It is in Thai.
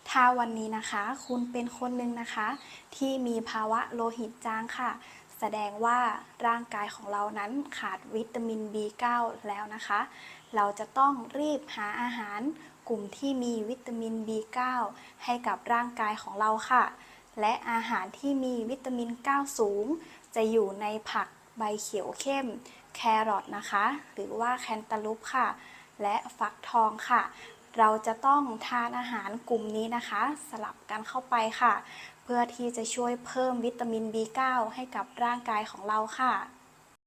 ถ้าวันนี้นะคะคุณเป็นคนหนึ่งนะคะที่มีภาวะโลหิตจางค่ะแสดงว่าร่างกายของเรานั้นขาดวิตามิน B9 แล้วนะคะเราจะต้องรีบหาอาหารกลุ่มที่มีวิตามิน B9 ให้กับร่างกายของเราค่ะและอาหารที่มีวิตามิน 9 สูงจะอยู่ในผักใบเขียวเข้มแครอทนะคะหรือว่าแคนตาลูปค่ะและฟักทองค่ะ เราจะต้องทานอาหารกลุ่มนี้นะคะสลับกันเข้าไปค่ะเพื่อที่จะช่วยเพิ่มวิตามิน B9 ให้กับร่างกายของเราค่ะ